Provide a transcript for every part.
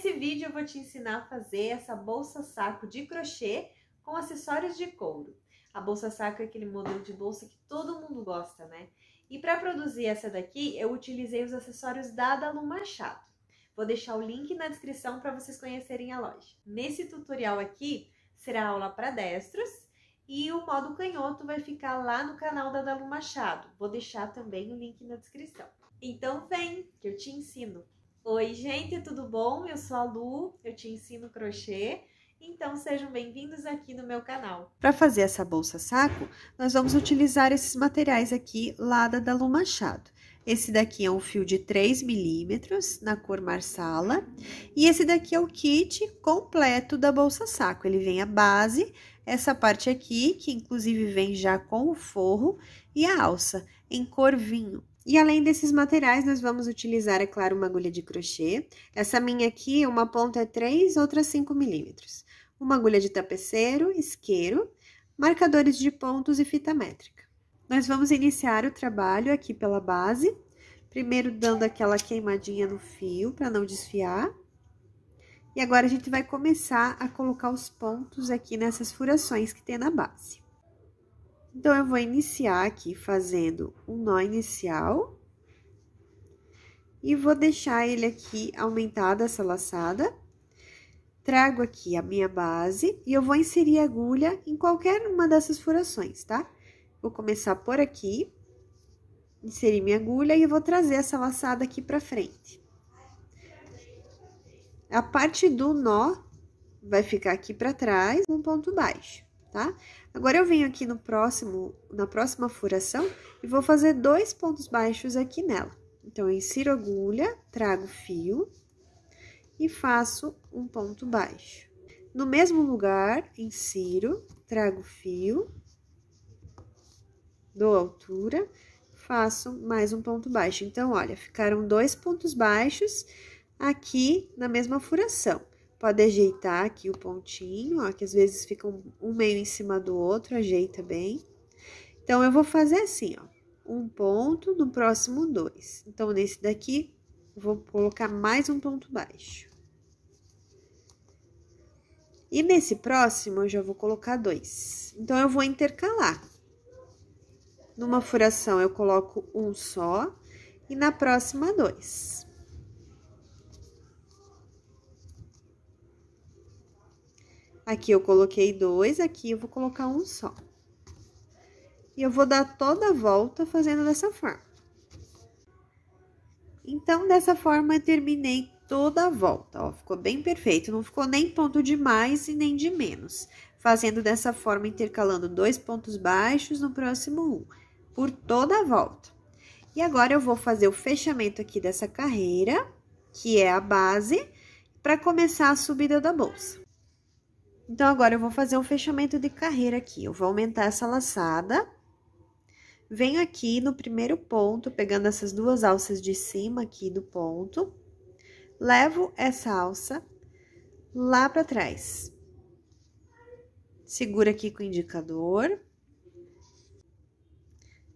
Nesse vídeo eu vou te ensinar a fazer essa bolsa saco de crochê com acessórios de couro. A bolsa saco é aquele modelo de bolsa que todo mundo gosta, né? E para produzir essa daqui, eu utilizei os acessórios da Adalu Machado. Vou deixar o link na descrição para vocês conhecerem a loja. Nesse tutorial aqui, será aula para destros e o modo canhoto vai ficar lá no canal da Adalu Machado. Vou deixar também o link na descrição. Então vem, que eu te ensino! Oi gente, tudo bom? Eu sou a Lu, eu te ensino crochê, então sejam bem-vindos aqui no meu canal. Para fazer essa bolsa saco, nós vamos utilizar esses materiais aqui lá da Adalu Machado. Esse daqui é um fio de 3 milímetros, na cor marsala, e esse daqui é o kit completo da bolsa saco. Ele vem a base, essa parte aqui, que inclusive vem já com o forro, e a alça, em cor vinho. E além desses materiais, nós vamos utilizar, é claro, uma agulha de crochê. Essa minha aqui, uma ponta é 3, outra 5 milímetros. Uma agulha de tapeceiro, isqueiro, marcadores de pontos e fita métrica. Nós vamos iniciar o trabalho aqui pela base, primeiro dando aquela queimadinha no fio para não desfiar. E agora a gente vai começar a colocar os pontos aqui nessas furações que tem na base. Então, eu vou iniciar aqui fazendo um nó inicial. E vou deixar ele aqui aumentada essa laçada. Trago aqui a minha base e eu vou inserir a agulha em qualquer uma dessas furações, tá? Vou começar por aqui, inserir minha agulha e eu vou trazer essa laçada aqui pra frente. A parte do nó vai ficar aqui pra trás, um ponto baixo, tá? Agora, eu venho aqui na próxima furação e vou fazer 2 pontos baixos aqui nela. Então, eu insiro a agulha, trago o fio e faço um ponto baixo. No mesmo lugar, insiro, trago o fio, dou altura, faço mais um ponto baixo. Então, olha, ficaram 2 pontos baixos aqui na mesma furação. Pode ajeitar aqui o pontinho, ó, que às vezes fica um meio em cima do outro, ajeita bem. Então, eu vou fazer assim, ó, um ponto, no próximo 2. Então, nesse daqui, vou colocar mais um ponto baixo. E nesse próximo, eu já vou colocar 2. Então, eu vou intercalar. Numa furação, eu coloco um só, e na próxima, 2. Aqui eu coloquei 2, aqui eu vou colocar um só. E eu vou dar toda a volta fazendo dessa forma. Então, dessa forma, eu terminei toda a volta, ó, ficou bem perfeito, não ficou nem ponto de mais e nem de menos. Fazendo dessa forma, intercalando 2 pontos baixos no próximo 1, por toda a volta. E agora, eu vou fazer o fechamento aqui dessa carreira, que é a base, para começar a subida da bolsa. Então, agora, eu vou fazer um fechamento de carreira aqui. Eu vou aumentar essa laçada. Venho aqui no primeiro ponto, pegando essas 2 alças de cima aqui do ponto. Levo essa alça lá pra trás. Segura aqui com o indicador.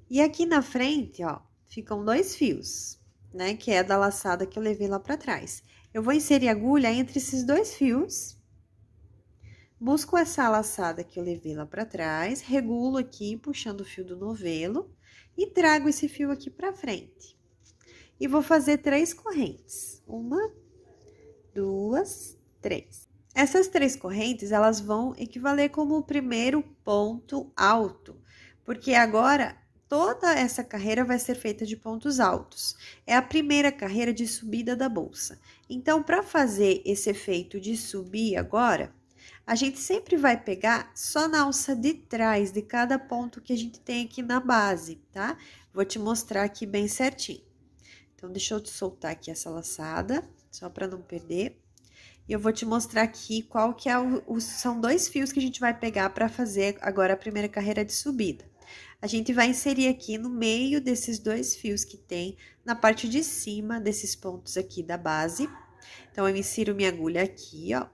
E aqui na frente, ó, ficam 2 fios, né? Que é da laçada que eu levei lá pra trás. Eu vou inserir a agulha entre esses 2 fios. Busco essa laçada que eu levei lá pra trás, regulo aqui, puxando o fio do novelo, e trago esse fio aqui pra frente. E vou fazer 3 correntes. 1, 2, 3. Essas 3 correntes, elas vão equivaler como o primeiro ponto alto, porque agora toda essa carreira vai ser feita de pontos altos. É a primeira carreira de subida da bolsa. Então, para fazer esse efeito de subir agora, a gente sempre vai pegar só na alça de trás de cada ponto que a gente tem aqui na base, tá? Vou te mostrar aqui bem certinho. Então, deixa eu te soltar aqui essa laçada, só para não perder. E eu vou te mostrar aqui qual que é são 2 fios que a gente vai pegar para fazer agora a primeira carreira de subida. A gente vai inserir aqui no meio desses 2 fios que tem, na parte de cima desses pontos aqui da base. Então, eu insiro minha agulha aqui, ó.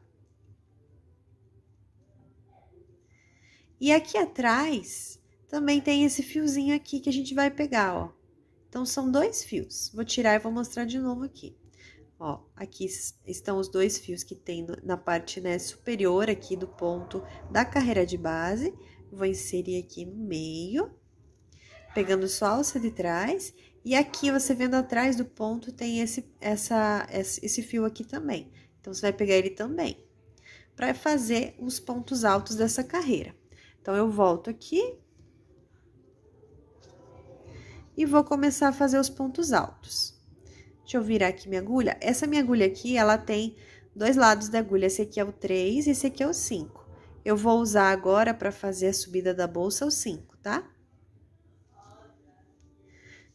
E aqui atrás, também tem esse fiozinho aqui que a gente vai pegar, ó. Então, são 2 fios. Vou tirar e vou mostrar de novo aqui. Ó, aqui estão os dois fios que tem na parte, né, superior aqui do ponto da carreira de base. Vou inserir aqui no meio, pegando só a alça de trás. E aqui, você vendo atrás do ponto, tem esse fio aqui também. Então, você vai pegar ele também, para fazer os pontos altos dessa carreira. Então, eu volto aqui e vou começar a fazer os pontos altos. Deixa eu virar aqui minha agulha. Essa minha agulha aqui, ela tem dois lados da agulha. Esse aqui é o 3 e esse aqui é o 5. Eu vou usar agora para fazer a subida da bolsa o 5, tá?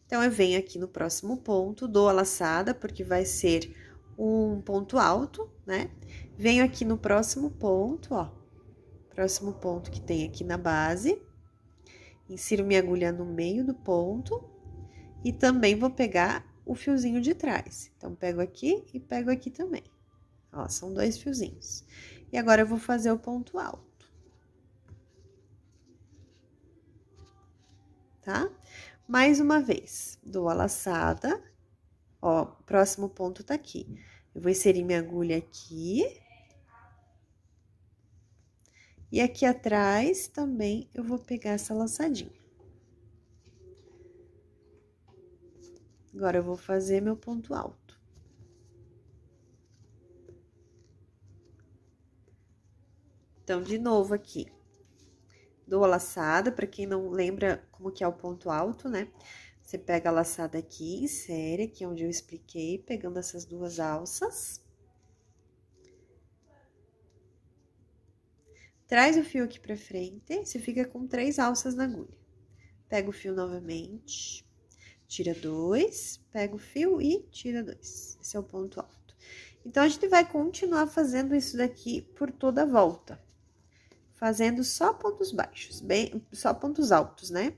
Então, eu venho aqui no próximo ponto, dou a laçada, porque vai ser um ponto alto, né? Venho aqui no próximo ponto, ó. Próximo ponto que tem aqui na base. Insiro minha agulha no meio do ponto. E também vou pegar o fiozinho de trás. Então, pego aqui e pego aqui também. Ó, são dois fiozinhos. E agora, eu vou fazer o ponto alto. Tá? Mais uma vez, dou a laçada. Ó, o próximo ponto tá aqui. Eu vou inserir minha agulha aqui. E aqui atrás também eu vou pegar essa laçadinha. Agora, eu vou fazer meu ponto alto. Então, de novo aqui, dou a laçada, pra quem não lembra como que é o ponto alto, né? Você pega a laçada aqui, insere aqui onde eu expliquei, pegando essas duas alças. Traz o fio aqui pra frente, você fica com 3 alças na agulha. Pega o fio novamente, tira 2, pega o fio e tira 2. Esse é o ponto alto. Então, a gente vai continuar fazendo isso daqui por toda a volta. Fazendo só pontos baixos, só pontos altos, né?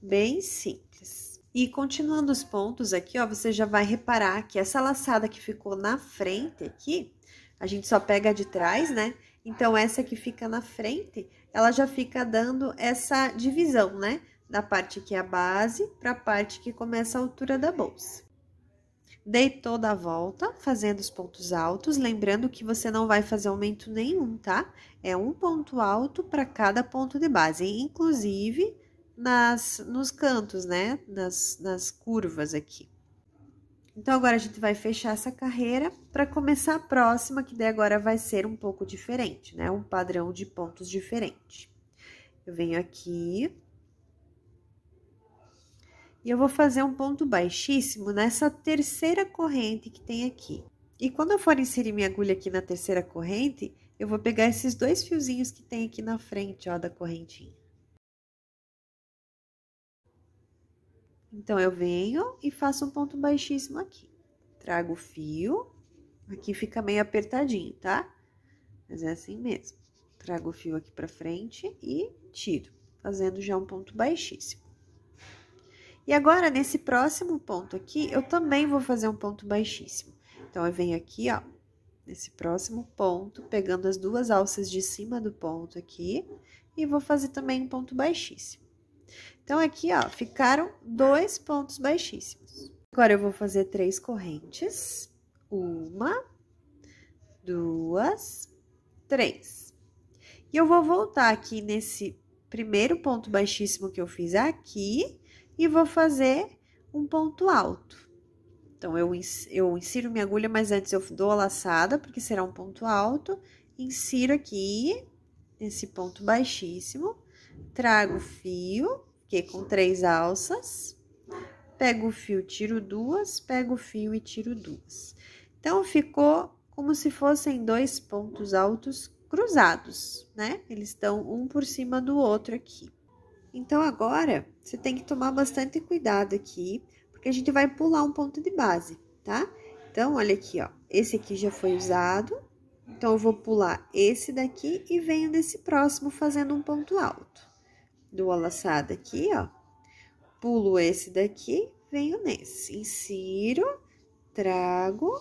Bem simples. E continuando os pontos aqui, ó, você já vai reparar que essa laçada que ficou na frente aqui, a gente só pega de trás, né? Então, essa que fica na frente, ela já fica dando essa divisão, né? Da parte que é a base para a parte que começa a altura da bolsa. Dei toda a volta, fazendo os pontos altos, lembrando que você não vai fazer aumento nenhum, tá? É um ponto alto para cada ponto de base, inclusive nos cantos, né? Nas curvas aqui. Então, agora a gente vai fechar essa carreira para começar a próxima, que daí agora vai ser um pouco diferente, né? Um padrão de pontos diferente. Eu venho aqui. E eu vou fazer um ponto baixíssimo nessa terceira corrente que tem aqui. E quando eu for inserir minha agulha aqui na terceira corrente, eu vou pegar esses dois fiozinhos que tem aqui na frente, ó, da correntinha. Então, eu venho e faço um ponto baixíssimo aqui. Trago o fio, aqui fica meio apertadinho, tá? Mas é assim mesmo. Trago o fio aqui pra frente e tiro, fazendo já um ponto baixíssimo. E agora, nesse próximo ponto aqui, eu também vou fazer um ponto baixíssimo. Então, eu venho aqui, ó, nesse próximo ponto, pegando as duas alças de cima do ponto aqui, e vou fazer também um ponto baixíssimo. Então, aqui, ó, ficaram 2 pontos baixíssimos. Agora, eu vou fazer 3 correntes. 1, 2, 3. E eu vou voltar aqui nesse primeiro ponto baixíssimo que eu fiz aqui, e vou fazer um ponto alto. Então, eu insiro minha agulha, mas antes eu dou a laçada, porque será um ponto alto. Insiro aqui, nesse ponto baixíssimo, trago o fio, que com 3 alças, pego o fio, tiro 2, pego o fio e tiro 2. Então, ficou como se fossem 2 pontos altos cruzados, né? Eles estão um por cima do outro aqui. Então, agora, você tem que tomar bastante cuidado aqui, porque a gente vai pular um ponto de base, tá? Então, olha aqui, ó, esse aqui já foi usado, então, eu vou pular esse daqui e venho nesse próximo fazendo um ponto alto. Dou a laçada aqui, ó, pulo esse daqui, venho nesse, insiro, trago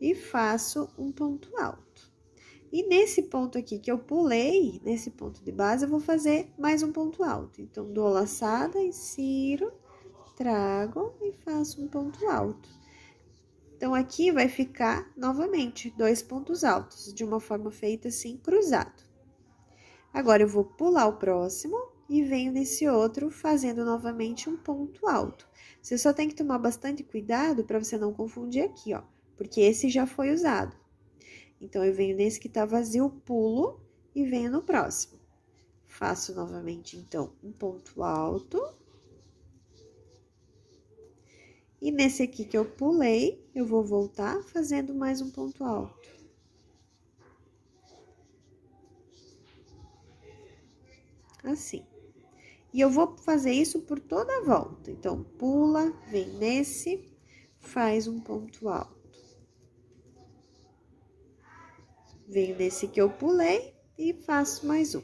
e faço um ponto alto. E nesse ponto aqui que eu pulei, nesse ponto de base, eu vou fazer mais um ponto alto. Então, dou a laçada, insiro, trago e faço um ponto alto. Então, aqui vai ficar, novamente, 2 pontos altos, de uma forma feita assim, cruzado. Agora, eu vou pular o próximo e venho nesse outro, fazendo novamente um ponto alto. Você só tem que tomar bastante cuidado para você não confundir aqui, ó, porque esse já foi usado. Então, eu venho nesse que tá vazio, pulo e venho no próximo. Faço novamente, então, um ponto alto. E nesse aqui que eu pulei, eu vou voltar fazendo mais um ponto alto. Assim. E eu vou fazer isso por toda a volta. Então, pula, vem nesse, faz um ponto alto. Venho nesse que eu pulei e faço mais um.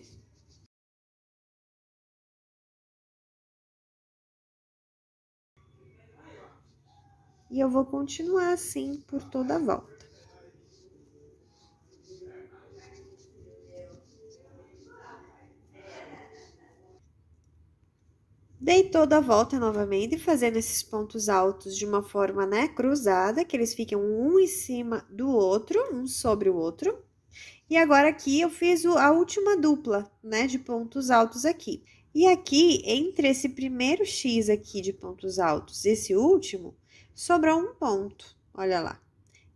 E eu vou continuar assim por toda a volta. Dei toda a volta novamente, fazendo esses pontos altos de uma forma, né, cruzada, que eles ficam um em cima do outro, um sobre o outro. E agora aqui eu fiz a última dupla, né, de pontos altos aqui. E aqui, entre esse primeiro X aqui de pontos altos e esse último, sobrou um ponto, olha lá.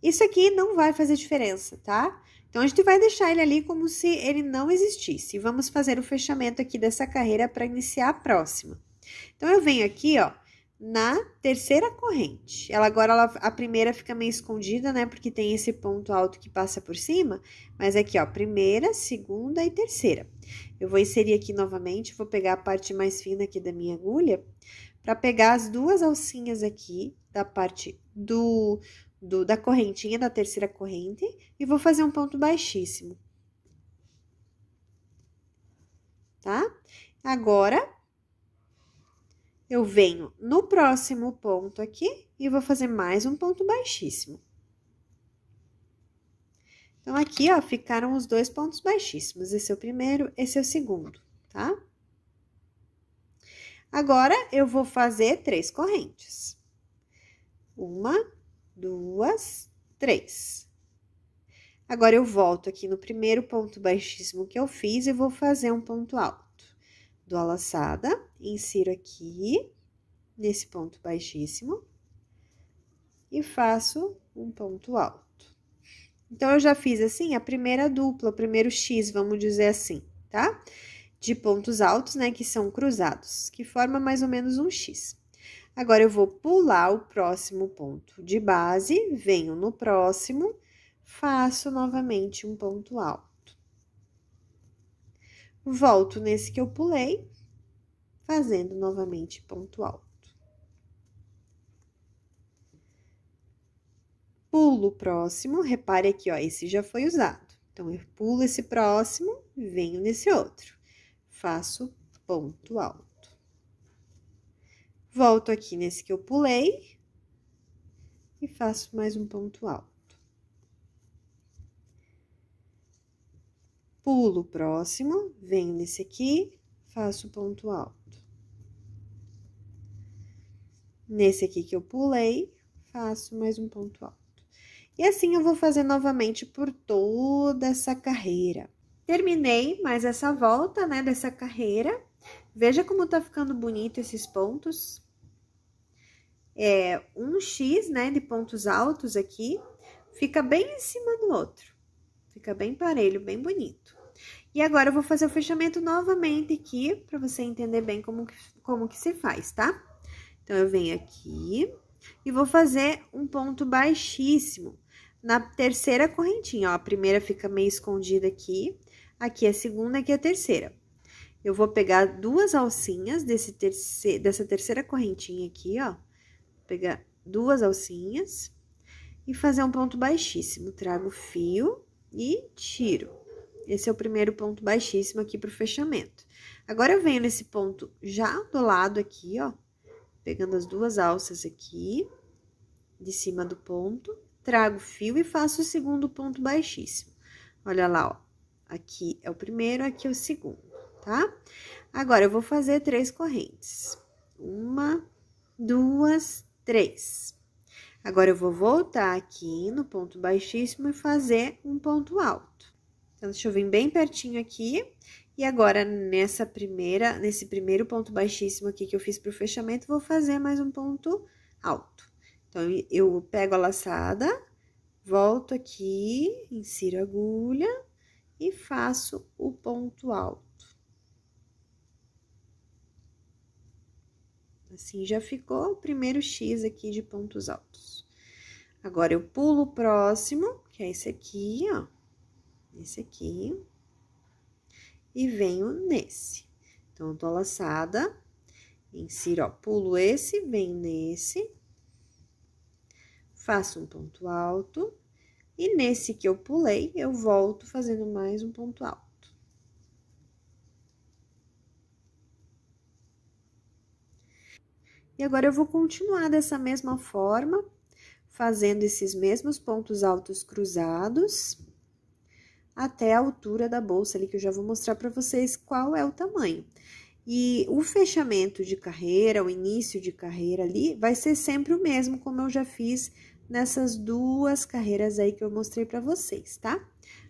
Isso aqui não vai fazer diferença, tá? Então, a gente vai deixar ele ali como se ele não existisse. E vamos fazer o fechamento aqui dessa carreira para iniciar a próxima. Então, eu venho aqui, ó, na terceira corrente. A primeira fica meio escondida, né? Porque tem esse ponto alto que passa por cima. Mas aqui, ó, primeira, segunda e terceira. Eu vou inserir aqui novamente, vou pegar a parte mais fina aqui da minha agulha, para pegar as duas alcinhas aqui da parte da correntinha da terceira corrente e vou fazer um ponto baixíssimo. Tá? Agora, eu venho no próximo ponto aqui e vou fazer mais um ponto baixíssimo. Então, aqui, ó, ficaram os 2 pontos baixíssimos. Esse é o primeiro, esse é o segundo, tá? Agora, eu vou fazer 3 correntes. 1, 2, 3. Agora, eu volto aqui no primeiro ponto baixíssimo que eu fiz e vou fazer um ponto alto. Dou a laçada, insiro aqui, nesse ponto baixíssimo, e faço um ponto alto. Então, eu já fiz, assim, a primeira dupla, o primeiro X, vamos dizer assim, tá? De pontos altos, né, que são cruzados, que forma mais ou menos um X. Agora, eu vou pular o próximo ponto de base, venho no próximo, faço novamente um ponto alto. Volto nesse que eu pulei, fazendo novamente ponto alto. Pulo o próximo, repare aqui, ó, esse já foi usado. Então, eu pulo esse próximo, venho nesse outro. Faço ponto alto. Volto aqui nesse que eu pulei e faço mais um ponto alto. Pulo o próximo, venho nesse aqui, faço ponto alto. Nesse aqui que eu pulei, faço mais um ponto alto. E assim eu vou fazer novamente por toda essa carreira. Terminei mais essa volta, né, dessa carreira. Veja como tá ficando bonito esses pontos. É um X, né, de pontos altos aqui, fica bem em cima do outro. Fica bem parelho, bem bonito. E agora, eu vou fazer o fechamento novamente aqui, pra você entender bem como que se faz, tá? Então, eu venho aqui e vou fazer um ponto baixíssimo na terceira correntinha, ó. A primeira fica meio escondida aqui, aqui é a segunda, aqui é a terceira. Eu vou pegar 2 alcinhas dessa terceira correntinha aqui, ó. Pegar 2 alcinhas e fazer um ponto baixíssimo. Trago o fio e tiro. Esse é o primeiro ponto baixíssimo aqui pro fechamento. Agora, eu venho nesse ponto já do lado aqui, ó, pegando as 2 alças aqui, de cima do ponto, trago o fio e faço o segundo ponto baixíssimo. Olha lá, ó, aqui é o primeiro, aqui é o segundo, tá? Agora, eu vou fazer 3 correntes. 1, 2, 3. Agora, eu vou voltar aqui no ponto baixíssimo e fazer um ponto alto. Então, deixa eu vir bem pertinho aqui. E agora, nesse primeiro ponto baixíssimo aqui que eu fiz pro fechamento, vou fazer mais um ponto alto. Então, eu pego a laçada, volto aqui, insiro a agulha e faço o ponto alto. Assim, já ficou o primeiro X aqui de pontos altos. Agora, eu pulo o próximo, que é esse aqui, ó. Esse aqui. E venho nesse. Então, eu tô laçada, insiro, ó, pulo esse, venho nesse. Faço um ponto alto. E nesse que eu pulei, eu volto fazendo mais um ponto alto. E agora, eu vou continuar dessa mesma forma, fazendo esses mesmos pontos altos cruzados, até a altura da bolsa ali, que eu já vou mostrar pra vocês qual é o tamanho. E o fechamento de carreira, o início de carreira ali, vai ser sempre o mesmo, como eu já fiz nessas duas carreiras aí que eu mostrei pra vocês, tá?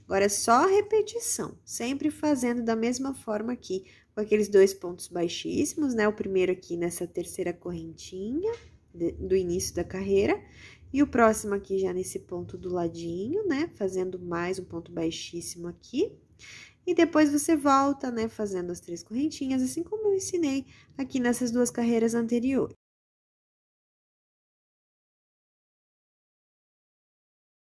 Agora, é só repetição, sempre fazendo da mesma forma aqui, com aqueles dois pontos baixíssimos, né? O primeiro aqui nessa terceira correntinha do início da carreira, e o próximo aqui já nesse ponto do ladinho, né? Fazendo mais um ponto baixíssimo aqui. E depois você volta, né? Fazendo as 3 correntinhas, assim como eu ensinei aqui nessas duas carreiras anteriores.